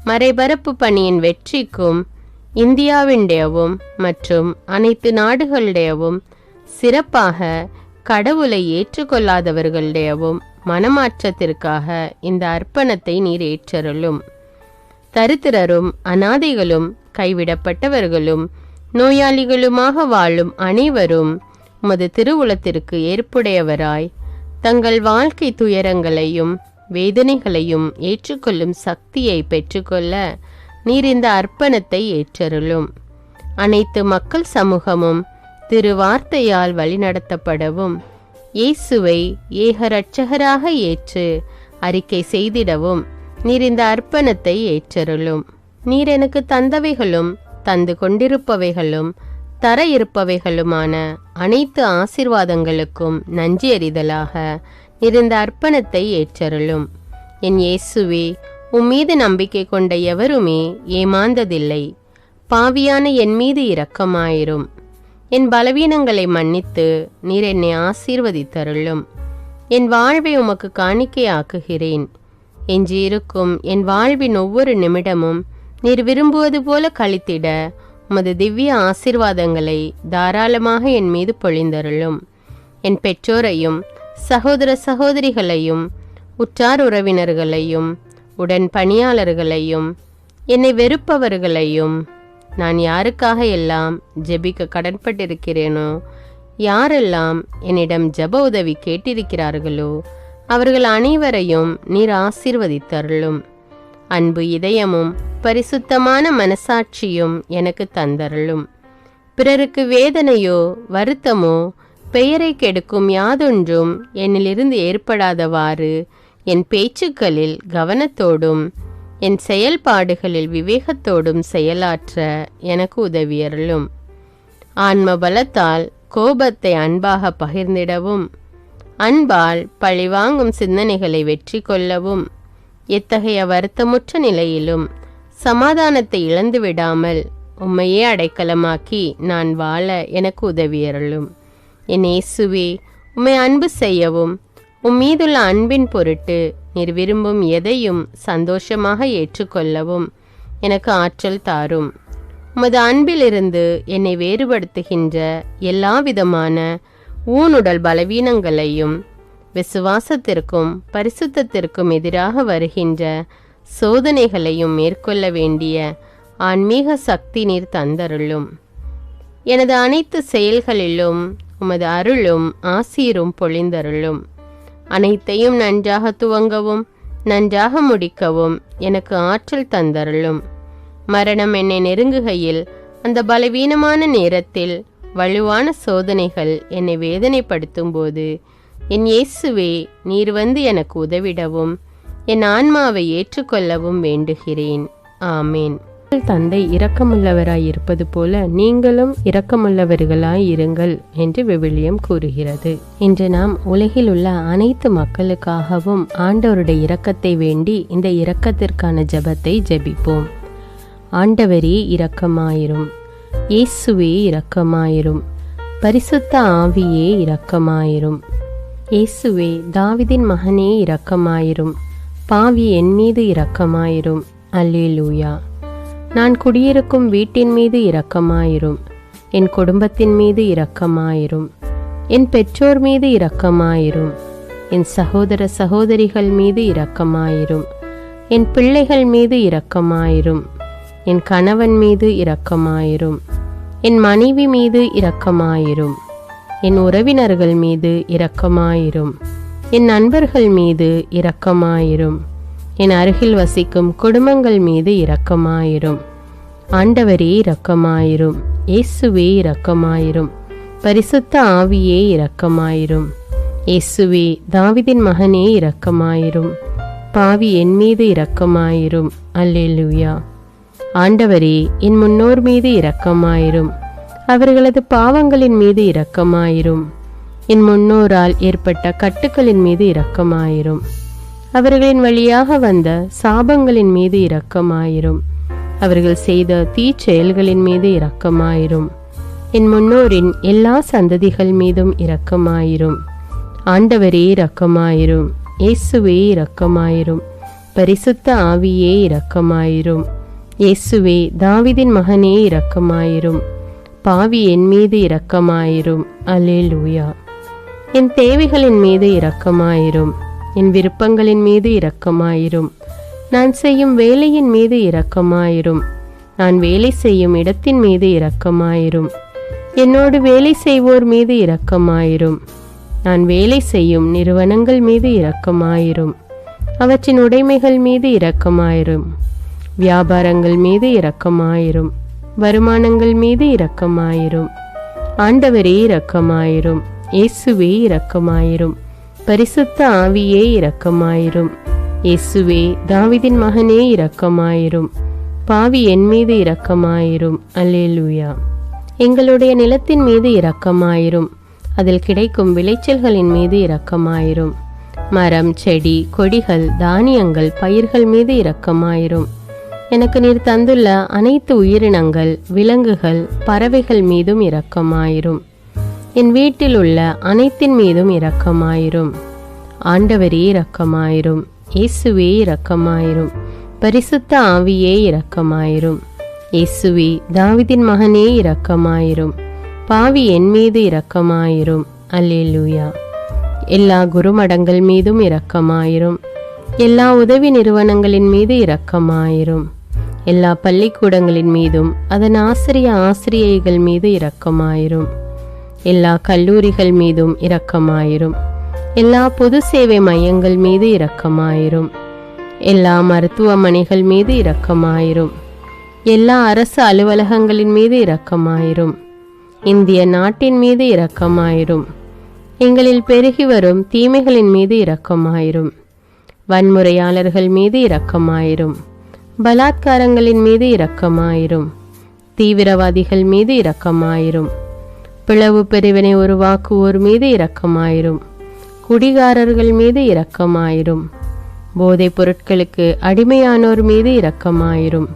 மறைபரப்பு பணியின் வெற்றிக்கும் இந்தியாவினுடையவும் மற்றும் அனைத்து நாடுகளுடையவும் சிறப்பாக கடவுளை ஏற்றுக்கொள்ளாதவர்களுடையவும் மனமாற்றத்திற்காக இந்த அர்ப்பணத்தை நீர் ஏற்றருளும். தரித்திரரும் அனாதைகளும் கைவிடப்பட்டவர்களும் நோயாளிகளுமாக வாழும் அனைவரும் உமது திருவுளத்திற்கு ஏற்புடையவராய் தங்கள் வாழ்க்கை துயரங்களையும் வேதனைகளையும் ஏற்றுக்கொள்ளும் சக்தியை பெற்றுக்கொள்ள நீர் இந்த அர்ப்பணத்தை ஏற்றருளும். அனைத்து மக்கள் சமூகமும் திருவார்த்தையால் வழிநடத்தப்படவும் இயேசுவை ஏக இரட்சகராக ஏற்று அறிக்கை செய்திடவும் நீர் இந்த அர்ப்பணத்தை ஏற்றருளும். நீர் எனக்கு தந்தவைகளும் தந்து கொண்டிருப்பவைகளும் தர இருப்பவைகளுமான அனைத்து ஆசீர்வாதங்களுக்கும் நன்றி அறிதலாக நீர் இந்த அர்ப்பணத்தை ஏற்றருளும். என் இயேசுவே, உம்மீது நம்பிக்கை கொண்ட எவருமே ஏமாந்ததில்லை. பாவியான என் மீது இரக்கமாயிரும். என் பலவீனங்களை மன்னித்து நீர் என்னை ஆசீர்வதித்தருளும். என் வாழ்வை உமக்கு காணிக்கையாக்குகிறேன். எஞ்சியிருக்கும் என் வாழ்வின் ஒவ்வொரு நிமிடமும் நீர் விரும்புவது போல கழித்திட உமது திவ்ய ஆசீர்வாதங்களை தாராளமாக என் மீது பொழிந்தருளும். என் பெற்றோரையும் சகோதர சகோதரிகளையும் உற்றார் உறவினர்களையும் உடன் பணியாளர்களையும் என்னை வெறுப்பவர்களையும் நான் யாருக்காக எல்லாம் ஜெபிக்க கடன்பட்டிருக்கிறேனோ யாரெல்லாம் என்னிடம் ஜெப உதவி கேட்டிருக்கிறார்களோ அவர்கள் அனைவரையும் நீர் ஆசீர்வதித்தருளும். அன்பு இதயமும் பரிசுத்தமான மனசாட்சியும் எனக்கு தந்தருளும். பிறருக்கு வேதனையோ வருத்தமோ பெயரை கெடுக்கும் யாதொன்றும் என்னிலிருந்து ஏற்படாதவாறு என் பேச்சுக்களில் கவனத்தோடும் என் செயல்பாடுகளில் விவேகத்தோடும் செயலாற்ற எனக்கு உதவியருளும். ஆன்ம பலத்தால் கோபத்தை அன்பாக பகிர்ந்திடவும், அன்பால் பழிவாங்கும் சிந்தனைகளை வெற்றி கொள்ளவும், எத்தகைய வருத்தமுற்ற நிலையிலும் சமாதானத்தை இழந்து விடாமல் உம்மையே அடைக்கலமாக்கி நான் வாழ எனக்கு உதவியருளும். என் இயேசுவே, உம்மை அன்பு செய்யவும் மீதுள்ள அன்பின் பொருட்டு நீர் விரும்பும் எதையும் சந்தோஷமாக ஏற்றுக்கொள்ளவும் எனக்கு ஆற்றல் தாரும். உமது அன்பிலிருந்து என்னை வேறுபடுத்துகின்ற எல்லா விதமான ஊனுடல் பலவீனங்களையும் விசுவாசத்திற்கும் பரிசுத்தத்திற்கும் எதிராக வருகின்ற சோதனைகளையும் மேற்கொள்ள வேண்டிய ஆன்மீக சக்தி நீர் தந்தருளும். எனது அனைத்து செயல்களிலும் உமது அருளும் ஆசீரும் பொழிந்தருளும். அனைத்தையும் நன்றாக துவங்கவும் நன்றாக முடிக்கவும் எனக்கு ஆற்றல் தந்தருளும். மரணம் என்னை நெருங்குகையில் அந்த பலவீனமான நேரத்தில் வலுவான சோதனைகள் என்னை வேதனைப்படுத்தும் போது என் இயேசுவே, நீர் வந்து எனக்கு உதவிடவும் என் ஆன்மாவை ஏற்றுக்கொள்ளவும் வேண்டுகிறேன். ஆமேன். தந்தை இரக்கமுள்ளவராய் இருப்பது போல நீங்களும் இரக்கமுள்ளவர்களாய் இருங்கள் என்று விவிலியம் கூறுகிறது. இன்று நாம் உலகில் உள்ள அனைத்து மக்களுக்காகவும் ஆண்டவருடைய இரக்கத்தை வேண்டி இந்த இரக்கத்திற்கான ஜெபத்தை ஜெபிப்போம். ஆண்டவரே இரக்கமாயிரும். இயேசுவே இரக்கமாயிரும். பரிசுத்த ஆவியே இரக்கமாயிரும். இயேசுவே, தாவீதின் மகனே இரக்கமாயிரும். பாவி என் மீது இரக்கமாயிரும். அல்லேலூயா. நான் குடியிருக்கும் வீட்டின் மீது இரக்கமாயிரும். என் குடும்பத்தின் மீது இரக்கமாயிரும். என் பெற்றோர் மீது இரக்கமாயிரும். என் சகோதர சகோதரிகள் மீது இரக்கமாயிரும். என் பிள்ளைகள் மீது இரக்கமாயிரும். என் கணவன் மீது இரக்கமாயிரும். என் மனைவி மீது இரக்கமாயிரும். என் உறவினர்கள் மீது இரக்கமாயிரும். என் நண்பர்கள் மீது இரக்கமாயிரும். என் அருகில் வசிக்கும் குடும்பங்கள் மீது இரக்கமாயிரும். ஆண்டவரே இரக்கமாயிரும். இயேசுவே இரக்கமாயிரும். பரிசுத்த ஆவியே இரக்கமாயிரும். இயேசுவே, தாவீதின் மகனே இரக்கமாயிரும். பாவி என் மீது இரக்கமாயிரும். அல்லேலூயா. ஆண்டவரே, என் முன்னோர் மீது இரக்கமாயிரும். அவர்களது பாவங்களின் மீது இரக்கமாயிரும். என் முன்னோரால் ஏற்பட்ட கட்டுக்களின் மீது இரக்கமாயிரும். அவர்களின் வழியாக வந்த சாபங்களின் மீது இரக்கமாயிரும். அவர்கள் செய்த தீச்செயல்களின் மீது இரக்கமாயிரும். என் முன்னோரின் எல்லா சந்ததிகள் மீதும் இரக்கமாயிரும். ஆண்டவரே இரக்கமாயிரும். இயேசுவே இரக்கமாயிரும். பரிசுத்த ஆவியே இரக்கமாயிரும். இயேசுவே, தாவீதின் மகனே இரக்கமாயிரும். பாவி என் மீது இரக்கமாயிரும். அல்லேலூயா. என் தேவைகளின் மீது இரக்கமாயிரும். என் விருப்பங்களின் மீது இரக்கமாயிரும். நான் செய்யும் வேலையின் மீது இரக்கமாயிரும். நான் வேலை செய்யும் இடத்தின் மீது இரக்கமாயிரும். என்னோடு வேலை செய்வோர் மீது இரக்கமாயிரும். நான் வேலை செய்யும் நிறுவனங்கள் மீது இரக்கமாயிரும். அவற்றின் உடைமைகள் மீது இரக்கமாயிரும். வியாபாரங்கள் மீது இரக்கமாயிரும். வருமானங்கள் மீது இரக்கமாயிரும். ஆண்டவரே இரக்கமாயிரும். இயேசுவே இரக்கமாயிரும். பரிசுத்த ஆவியே இரக்கமாயிரும். இயேசுவே, தாவீதின் மகனே இரக்கமாயிரும். பாவி என் மீது இரக்கமாயிரும். அல்லேலூயா. எங்களுடைய நிலத்தின் மீது இரக்கமாயிரும். அதில் கிடைக்கும் விளைச்சல்களின் மீது இரக்கமாயிரும். மரம், செடி, கொடிகள், தானியங்கள், பயிர்கள் மீது இரக்கமாயிரும். எனக்கு நீர் தந்துள்ள அனைத்து உயிரினங்கள், விலங்குகள், பறவைகள் மீதும் இரக்கமாயிரும். என் வீட்டில் உள்ள அனைத்தின் மீதும் இரக்கமாயிரும். ஆண்டவரே இரக்கமாயிரும். இயேசுவே இரக்கமாயிரும். பரிசுத்த ஆவியே இரக்கமாயிரும். இயேசுவே, தாவீதின் மகனே இரக்கமாயிரும். பாவி என் மீது இரக்கமாயிரும். அல்லேலூயா. எல்லா குருமடங்கள் மீதும் இரக்கமாயிரும். எல்லா உதவி நிறுவனங்களின் மீது இரக்கமாயிரும். எல்லா பள்ளிக்கூடங்களின் மீதும் அதன் ஆசிரியைகள் மீது இரக்கமாயிரும். எல்லா கல்லூரிகள் மீதும் இரக்கமாயிரும். எல்லா பொது சேவை மையங்கள் மீது இரக்கமாயிரும். எல்லா மருத்துவமனைகள் மீது இரக்கமாயிரும். எல்லா அரசு அலுவலகங்களின் மீது இரக்கமாயிரும். இந்திய நாட்டின் மீது இரக்கமாயிரும். எங்களில் பெருகி வரும் தீமைகளின் மீது இரக்கமாயிரும். வன்முறையாளர்கள் மீது இரக்கமாயிரும். பலாத்காரங்களின் மீது இரக்கமாயிரும். தீவிரவாதிகள் மீது இரக்கமாயிரும். பிளவு பிரிவினை உருவாக்குவோர் மீது இரக்கமாயிரும். குடிகாரர்கள் மீது இரக்கமாயிரும். போதைப் பொருட்களுக்கு அடிமையானோர் மீது இரக்கமாயிரும்.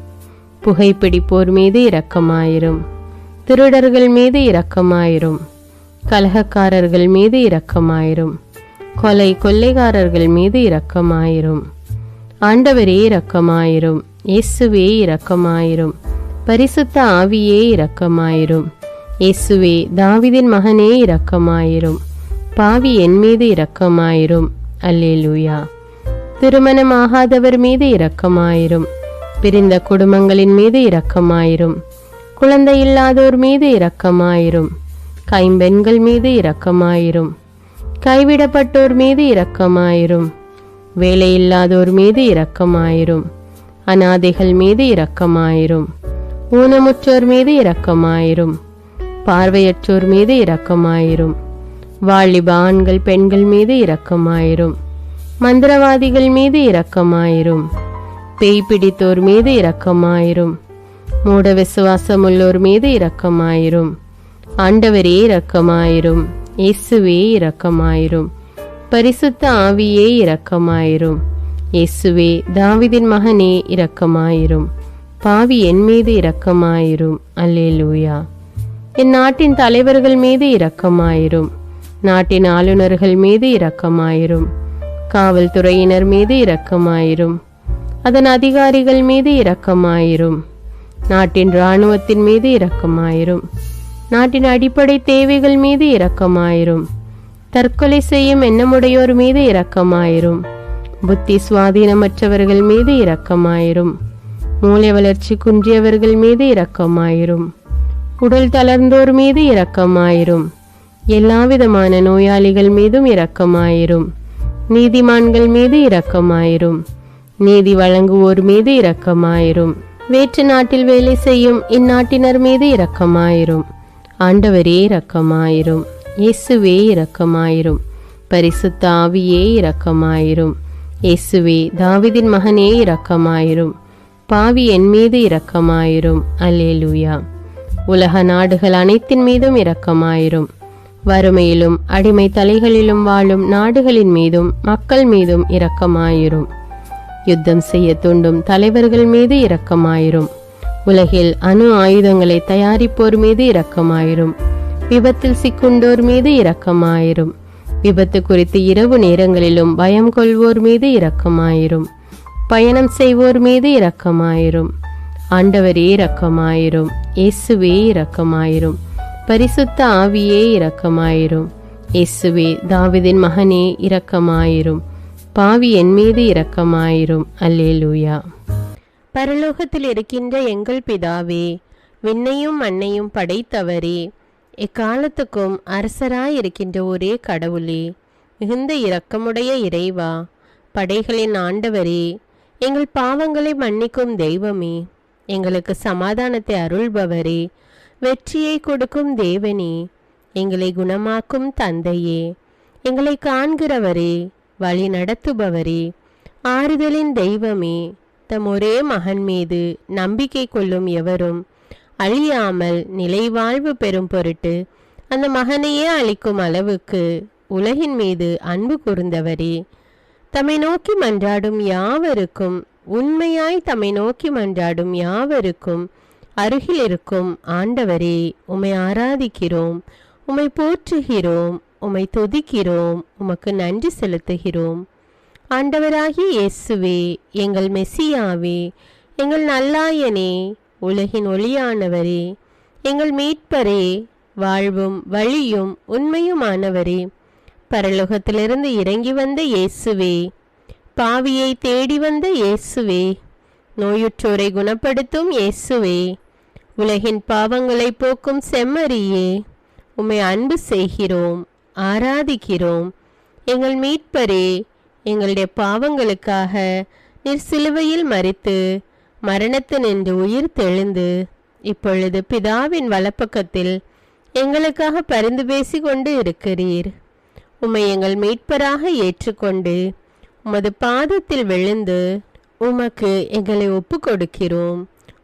புகைப்பிடிப்போர் மீது இரக்கமாயிரும். திருடர்கள் மீது இரக்கமாயிரும். கலகக்காரர்கள் மீது இரக்கமாயிரும். கொள்ளைக்காரர்கள் மீது இரக்கமாயிரும். ஆண்டவரே இரக்கமாயிரும். இயேசுவே இரக்கமாயிரும். பரிசுத்த ஆவியே இரக்கமாயிரும். இயேசுவே தாவீதின் மகனே இரக்கமாயிரும். பாவி என் மீது இரக்கமாயிரும். அல்லேலூயா. திருமணமாகாதவர் மீது இரக்கமாயிரும். பிரிந்த குடும்பங்களின் மீது இரக்கமாயிரும். குழந்தை இல்லாதோர் மீது இரக்கமாயிரும். கைம்பெண்கள் மீது இரக்கமாயிரும். கைவிடப்பட்டோர் மீது இரக்கமாயிரும். வேலையில்லாதோர் மீது இரக்கமாயிரும். அநாதைகள் மீது இரக்கமாயிரும். ஊனமுற்றோர் மீது இரக்கமாயிரும். பார்வையற்றோர் மீது இரக்கமாயிரும். வாலிப ஆண்கள் பெண்கள் மீது இரக்கமாயிரும். மந்திரவாதிகள் மீது இரக்கமாயிரும். பேய் பிடித்தோர் மீது இரக்கமாயிரும். மூட விசுவாசமுள்ளோர் மீது இரக்கமாயிரும். ஆண்டவரே இரக்கமாயிரும். இயேசுவே இரக்கமாயிரும். பரிசுத்த ஆவியே இரக்கமாயிரும். இயேசுவே தாவீதின் மகனே இரக்கமாயிரும். பாவி என் மீது இரக்கமாயிரும். அல்லேலூயா. என் நாட்டின் தலைவர்கள் மீது இரக்கமாயிரும். நாட்டின் ஆளுநர்கள் மீது இரக்கமாயிரும். காவல்துறையினர் மீது இரக்கமாயிரும். அதன் அதிகாரிகள் மீது இரக்கமாயிரும். நாட்டின் இராணுவத்தின் மீது இரக்கமாயிரும். நாட்டின் அடிப்படை தேவைகள் மீது இரக்கமாயிரும். தற்கொலை செய்யும் எண்ணமுடையோர் மீது இரக்கமாயிரும். புத்தி சுவாதீனமற்றவர்கள் மீது இரக்கமாயிரும். மூளை வளர்ச்சி குன்றியவர்கள் மீது இரக்கமாயிரும். உடல் தளர்ந்தோர் மீது இரக்கமாயிரும். எல்லாவிதமான நோயாளிகள் மீதும் இரக்கமாயிரும். நீதிமான்கள் மீது இரக்கமாயிரும். நீதி வழங்குவோர் மீது இரக்கமாயிரும். வேற்று நாட்டில் வேலை செய்யும் இந்நாட்டினர் மீது இரக்கமாயிரும். ஆண்டவரே இரக்கமாயிரும். இயேசுவே இரக்கமாயிரும். பரிசுத்த ஆவியே இரக்கமாயிரும். இயேசுவே தாவீதின் மகனே இரக்கமாயிரும். பாவி என் மீது இரக்கமாயிரும். அல்லேலூயா. உலக நாடுகள் அனைத்தின் மீதும் இரக்கமாயிரும். வறுமையிலும் அடிமை தலைகளிலும் வாழும் நாடுகளின் மீதும் மக்கள் மீதும் இரக்கமாயிரும். யுத்தம் செய்ய தூண்டும் தலைவர்கள் மீது இரக்கமாயிரும். உலகில் அணு ஆயுதங்களை தயாரிப்போர் மீது இரக்கமாயிரும். விபத்தில் சிக்குண்டோர் மீது இரக்கமாயிரும். விபத்து குறித்து இரவு நேரங்களிலும் பயம் கொள்வோர் மீது இரக்கமாயிரும். பயணம் செய்வோர் மீது இரக்கமாயிரும். ஆண்டவரே இரக்கமாயிரும். இயேசுவே இரக்கமாயிரும். பரிசுத்த ஆவியே இரக்கமாயிரும். இயேசுவே தாவீதின் மகனே இரக்கமாயிரும். பாவி என் மீது இரக்கமாயிரும். அல்லேலூயா. பரலோகத்தில் இருக்கின்ற எங்கள் பிதாவே, விண்ணையும் மண்ணையும் படைத்தவரே, எக்காலத்துக்கும் அரசராயிருக்கின்ற ஒரே கடவுளே, மிகுந்த இரக்கமுடைய இறைவா, படைகளின் ஆண்டவரே, எங்கள் பாவங்களை மன்னிக்கும் தெய்வமே, எங்களுக்கு சமாதானத்தை அருள்பவரே, வெற்றியை கொடுக்கும் தேவனே, எங்களை குணமாக்கும் தந்தையே, எங்களை காண்கிறவரே, வழி நடத்துபவரே, ஆறுதலின் தெய்வமே, தம் ஒரே மகன் மீது நம்பிக்கை கொள்ளும் எவரும் அழியாமல் நிலைவாழ்வு பெறும் பொருட்டு அந்த மகனையே அளிக்கும் அளவுக்கு உலகின் மீது அன்பு கூர்ந்தவரே, தம்மை நோக்கி மன்றாடும் யாவருக்கும், உண்மையாய் தம்மை நோக்கி மன்றாடும் யாவருக்கும் அருகில் இருக்கும் ஆண்டவரே, உம்மை ஆராதிக்கிறோம், உம்மை போற்றுகிறோம், உம்மை துதிக்கிறோம், உமக்கு நன்றி செலுத்துகிறோம். ஆண்டவராகிய இயேசுவே, எங்கள் மெசியாவே, எங்கள் நல்லாயனே, உலகின் ஒளியானவரே, எங்கள் மீட்பரே, வாழ்வும் வழியும் உண்மையுமானவரே, பரலோகத்திலிருந்து இறங்கி வந்த இயேசுவே, பாவியை தேடி வந்த இயேசுவே, நோயுற்றோரை குணப்படுத்தும் இயேசுவே, உலகின் பாவங்களை போக்கும் செம்மறியே, உம்மை அன்பு செய்கிறோம், ஆராதிக்கிறோம். எங்கள் மீட்பரே, எங்களுடைய பாவங்களுக்காக நீர் சிலுவையில் மரித்து மரணத்தினின்று உயிர் தெழுந்து இப்பொழுது பிதாவின் வலப்பக்கத்தில் எங்களுக்காக பரிந்து பேசி கொண்டு இருக்கிறீர். உம்மை எங்கள் மீட்பராக ஏற்றுக்கொண்டு உமது பாதத்தில் விழுந்து உமக்கு எங்களை ஒப்பு கொடுக்கிறோம்.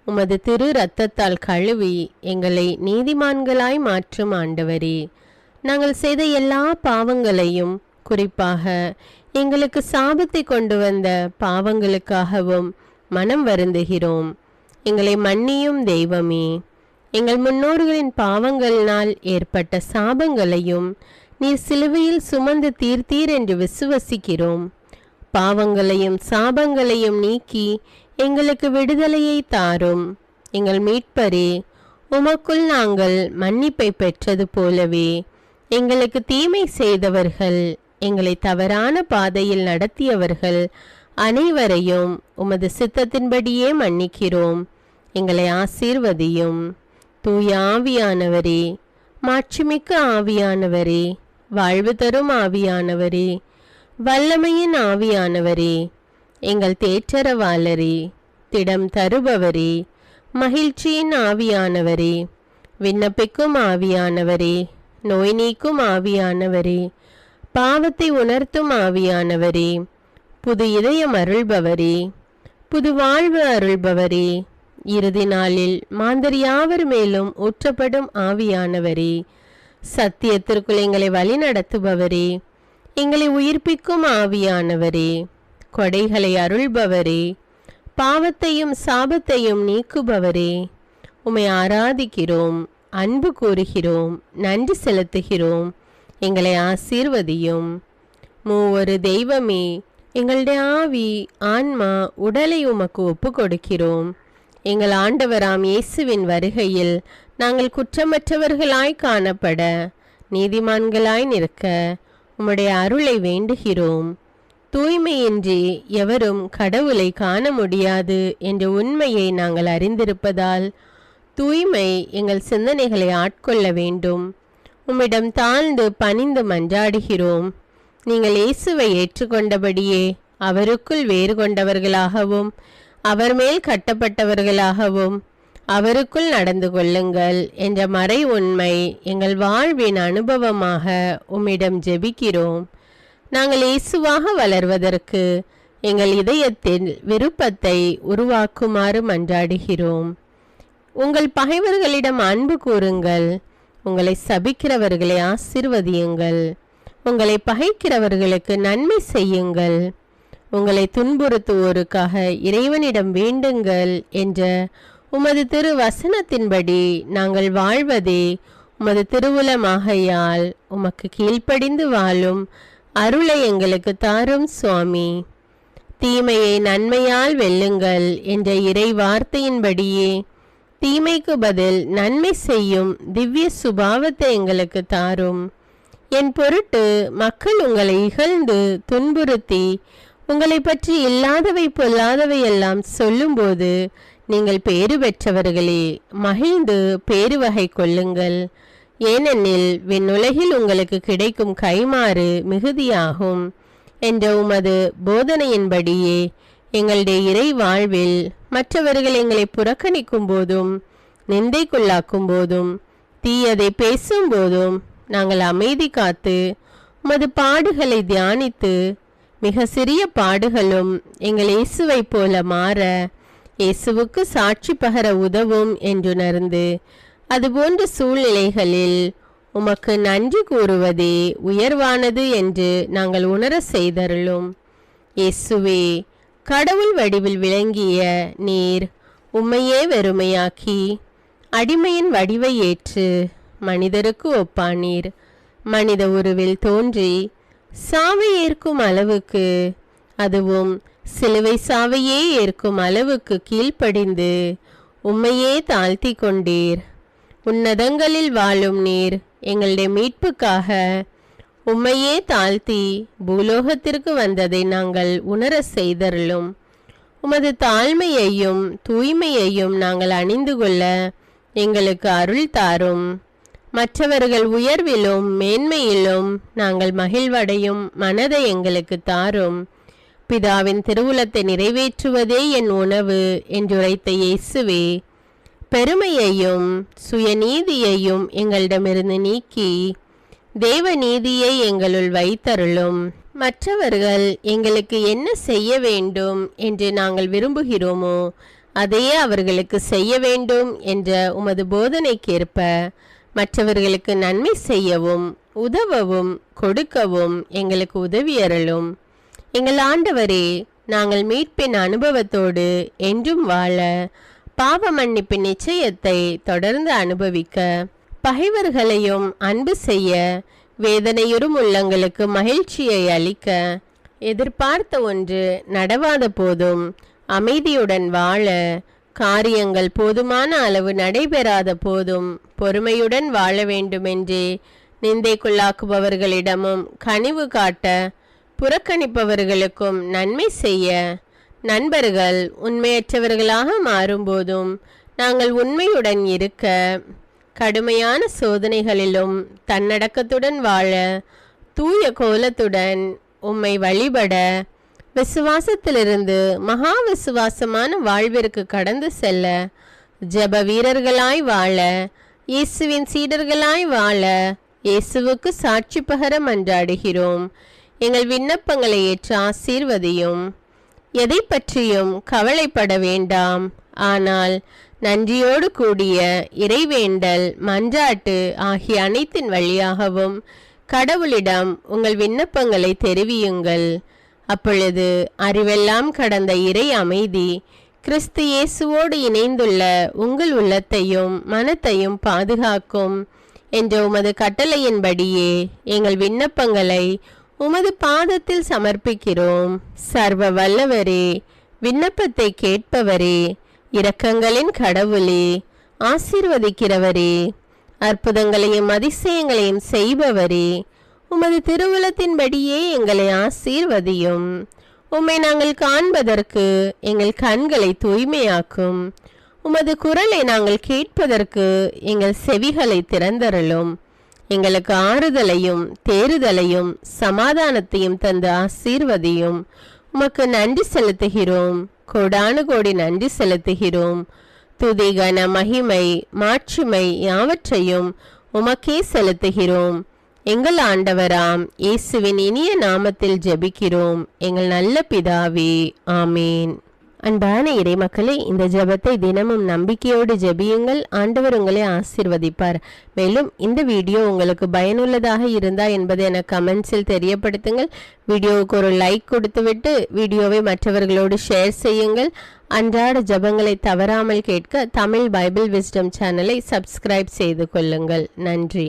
உமது திரு இரத்தத்தால் கழுவி எங்களை நீதிமான்களாய் மாற்றும் ஆண்டவரே, நாங்கள் செய்த எல்லா பாவங்களையும், குறிப்பாக எங்களுக்கு சாபத்தை கொண்டு வந்த பாவங்களுக்காகவும் மனம் வருந்துகிறோம். எங்களை மன்னியும் தெய்வமே. எங்கள் முன்னோர்களின் பாவங்களினால் ஏற்பட்ட சாபங்களையும் நீர் சிலுவையில் சுமந்து தீர்த்தீர் என்று விசுவசிக்கிறோம். பாவங்களையும் சாபங்களையும் நீக்கி எங்களுக்கு விடுதலையை தாரும். எங்கள் மீட்பரே, உமக்குள் நாங்கள் மன்னிப்பை பெற்றது போலவே எங்களுக்கு தீமை செய்தவர்கள், எங்களை தவறான பாதையில் நடத்தியவர்கள் அனைவரையும் உமது சித்தத்தின்படியே மன்னிக்கிறோம். எங்களை ஆசீர்வதியும். தூய ஆவியானவரே, மாட்சிமிக்க ஆவியானவரே, வாழ்வு தரும் ஆவியானவரே, வல்லமையின் ஆவியானவரே, எங்கள் தேற்றரவாளரே, திடம் தருபவரே, மகிழ்ச்சியின் ஆவியானவரே, விண்ணப்பிக்கும் ஆவியானவரே, நோய் நீக்கும் ஆவியானவரே, பாவத்தை உணர்த்தும் ஆவியானவரே, புது இதயம் அருள்பவரே, புது வாழ்வு அருள்பவரே, இறுதி நாளில் மாந்தர் யாவர் மேலும் ஊற்றப்படும் ஆவியானவரே, சத்தியத்திற்குள் எங்களை வழி நடத்துபவரே, எங்களை உயிர்ப்பிக்கும் ஆவியானவரே, கொடைகளை அருள்பவரே, பாவத்தையும் சாபத்தையும் நீக்குபவரே, உம்மை ஆராதிக்கிறோம், அன்பு கூறுகிறோம், நன்றி செலுத்துகிறோம். எங்களை ஆசீர்வதியும். மூவொரு தெய்வமே, எங்களுடைய ஆவி, ஆன்மா, உடலை உமக்கு ஒப்பு கொடுக்கிறோம். எங்கள் ஆண்டவராம் இயேசுவின் வருகையில் நாங்கள் குற்றமற்றவர்களாய் காணப்பட, நீதிமான்களாய் நிற்க உம்முடைய அருளை வேண்டுகிறோம். தூய்மையின்றி எவரும் கடவுளை காண முடியாது என்ற உண்மையை நாங்கள் அறிந்திருப்பதால் தூய்மை எங்கள் சிந்தனைகளை ஆட்கொள்ள வேண்டும். உம்மிடம் தாழ்ந்து பணிந்து மன்றாடுகிறோம். நீங்கள் இயேசுவை ஏற்றுக்கொண்டபடியே அவருக்குள் வேறு கொண்டவர்களாகவும் அவர் மேல் கட்டப்பட்டவர்களாகவும் அவருக்குள் நடந்து கொள்ளுங்கள் என்ற மறை உண்மை எங்கள் வாழ்வின் அனுபவமாக உம்மிடம் ஜெபிக்கிறோம். நாங்கள் இயேசுவாக வளர்வதற்கு எங்கள் இதயத்தில் விருப்பத்தை உருவாக்குமாறு மன்றாடுகிறோம். உங்கள் பகைவர்களிடம் அன்பு கூறுங்கள். உங்களை சபிக்கிறவர்களை ஆசீர்வதியுங்கள். உங்களை பகைக்கிறவர்களுக்கு நன்மை செய்யுங்கள். உங்களை துன்புறுத்துவோருக்காக இறைவனிடம் வேண்டுங்கள் என்ற உமது திரு வசனத்தின்படி நாங்கள் வாழ்வதே உமது திருவுலமாகையால் உமக்கு கீழ்ப்படிந்து வாழும் அருளை எங்களுக்கு தாரும் சுவாமி. தீமையை நன்மையால் வெல்லுங்கள் என்ற இறை வார்த்தையின்படியே தீமைக்கு பதில் நன்மை செய்யும் திவ்ய சுபாவத்தை எங்களுக்கு தாரும். என் பொருட்டு மக்கள் உங்களை இகழ்ந்து துன்புறுத்தி உங்களை பற்றி இல்லாதவை பொல்லாதவை எல்லாம் சொல்லும்போது நீங்கள் பேறு பெற்றவர்களே, மகிழ்ந்து பேருவகை கொள்ளுங்கள். ஏனெனில் விண்ணுலகில் உங்களுக்கு கிடைக்கும் கைமாறு மிகுதியாகும் என்ற உமது போதனையின்படியே எங்களுடைய இறை வாழ்வில் மற்றவர்கள் எங்களை புறக்கணிக்கும் போதும் நிந்தைக்குள்ளாக்கும் போதும் தீயதை பேசும்போதும் நாங்கள் அமைதி காத்து உமது பாடுகளை தியானித்து மிக சிறிய பாடுகளும் எங்கள் இயேசுவை போல மாற இயேசுவுக்கு சாட்சி பகர உதவும் என்றுணர்ந்து அதுபோன்ற சூழ்நிலைகளில் உமக்கு நன்றி கூறுவதே உயர்வானது என்று நாங்கள் உணர செய்தருளும். இயேசுவே, கடவுள் வடிவில் விளங்கிய நீர் உம்மையே வெறுமையாக்கி அடிமையின் வடிவை ஏற்று மனிதருக்கு ஒப்பானீர். மனித உருவில் தோன்றி சாவை ஏற்கும் அளவுக்கு, அதுவும் சிலுவை சாவையே ஏற்கும் அளவுக்கு கீழ்ப்படிந்து உம்மையே தாழ்த்தி கொண்டீர். உன்னதங்களில் வாழும் நீர் எங்களுடைய மீட்புக்காக உம்மையே தாழ்த்தி பூலோகத்திற்கு வந்ததை நாங்கள் உணர செய்தருளும். உமது தாழ்மையையும் தூய்மையையும் நாங்கள் அணிந்து கொள்ள எங்களுக்கு அருள் தாரும். மற்றவர்கள் உயர்விலும் மேன்மையிலும் நாங்கள் மகிழ்வடையும் மனதை எங்களுக்கு தாரும். பிதாவின் திருவுளத்தை நிறைவேற்றுவதே என் உணவு என்றுரைத்த இயேசுவே, பெருமையையும் சுயநீதியையும் எங்களிடமிருந்து நீக்கி தேவ நீதியை எங்களுள் வைத்தருளும். மற்றவர்கள் எங்களுக்கு என்ன செய்ய வேண்டும் என்று நாங்கள் விரும்புகிறோமோ அதையே அவர்களுக்கு செய்ய வேண்டும் என்ற உமது போதனைக்கேற்ப மற்றவர்களுக்கு நன்மை செய்யவும் உதவவும் கொடுக்கவும் எங்களுக்கு உதவியருளும். எங்கள் ஆண்டவரே, நாங்கள் மீட்பின் அனுபவத்தோடு என்றும் வாழ, பாவ மன்னிப்பின் நிச்சயத்தை தொடர்ந்து அனுபவிக்க, பகைவர்களையும் அன்பு செய்ய, வேதனையுறும் உள்ளங்களுக்கு மகிழ்ச்சியை அளிக்க, எதிர்பார்த்த ஒன்று நடவாத போதும் அமைதியுடன் வாழ, காரியங்கள் போதுமான அளவு நடைபெறாத போதும் பொறுமையுடன் வாழ வேண்டுமென்றே நிந்தைக்குள்ளாக்குபவர்களிடமும் கனிவு காட்ட, புறக்கணிப்பவர்களுக்கும் நன்மை செய்ய, நண்பர்கள் உண்மையற்றவர்களாக மாறும்போதும் நாங்கள் உண்மையுடன் இருக்க, கடுமையான சோதனைகளிலும் தன்னடக்கத்துடன் வாழ, தூய கோலத்துடன் உம்மை வழிபட, விசுவாசத்திலிருந்து மகா விசுவாசமான வாழ்விற்கு கடந்து செல்ல, ஜெப வீரர்களாய் வாழ, இயேசுவின் சீடர்களாய் வாழ, இயேசுவுக்கு சாட்சி பகர மன்றாடுகிறோம். எங்கள் விண்ணப்பங்களை ஏற்று ஆசீர்வதியும். எதை பற்றியும் கவலைப்பட வேண்டாம். ஆனால் நன்றியோடு கூடிய இறைவேண்டல், மன்றாட்டு ஆகிய அனைத்தின் வழியாகவும் கடவுளிடம் உங்கள் விண்ணப்பங்களை தெரிவியுங்கள். அப்பொழுது அறிவெல்லாம் கடந்த இறை அமைதி கிறிஸ்து இயேசுவோடு இணைந்துள்ள உங்கள் உள்ளத்தையும் மனத்தையும் பாதுகாக்கும் என்ற உமது கட்டளையின்படியே எங்கள் விண்ணப்பங்களை உமது பாதத்தில் சமர்ப்பிக்கிறோம். சர்வ வல்லவரே, விண்ணப்பத்தை கேட்பவரே, இரக்கங்களின் கடவுளே, ஆசீர்வதிக்கிறவரே, அற்புதங்களையும் அதிசயங்களையும் செய்பவரே, உமது திருவுளத்தின்படியே எங்களை ஆசீர்வதியும். உம்மை நாங்கள் காண்பதற்கு எங்கள் கண்களை தூய்மையாக்கும். உமது குரலை நாங்கள் கேட்பதற்கு எங்கள் செவிகளை திறந்தருளும். எங்களுக்கு ஆறுதலையும் தேறுதலையும் சமாதானத்தையும் தந்து ஆசீர்வதியும். உமக்கு நன்றி செலுத்துகிறோம். கோடானு கோடி நன்றி செலுத்துகிறோம். துதி, கன, மகிமை, மாட்சிமை யாவற்றையும் உமக்கே செலுத்துகிறோம். எங்கள் ஆண்டவராம் இயேசுவின் இனிய நாமத்தில் ஜெபிக்கிறோம் எங்கள் நல்ல பிதாவே, ஆமேன். அன்பான இறைமக்களே, இந்த ஜெபத்தை தினமும் நம்பிக்கையோடு ஜெபியுங்கள். ஆண்டவர் உங்களை ஆசீர்வதிப்பார். மேலும் இந்த வீடியோ உங்களுக்கு பயனுள்ளதாக இருந்தா என்பதை எனக்கு கமெண்ட்ஸில் தெரியப்படுத்துங்கள். வீடியோவுக்கு ஒரு லைக் கொடுத்துவிட்டு வீடியோவை மற்றவர்களோடு ஷேர் செய்யுங்கள். அன்றாட ஜெபங்களை தவறாமல் கேட்க தமிழ் பைபிள் விஸ்டம் சேனலை சப்ஸ்கிரைப் செய்து கொள்ளுங்கள். நன்றி.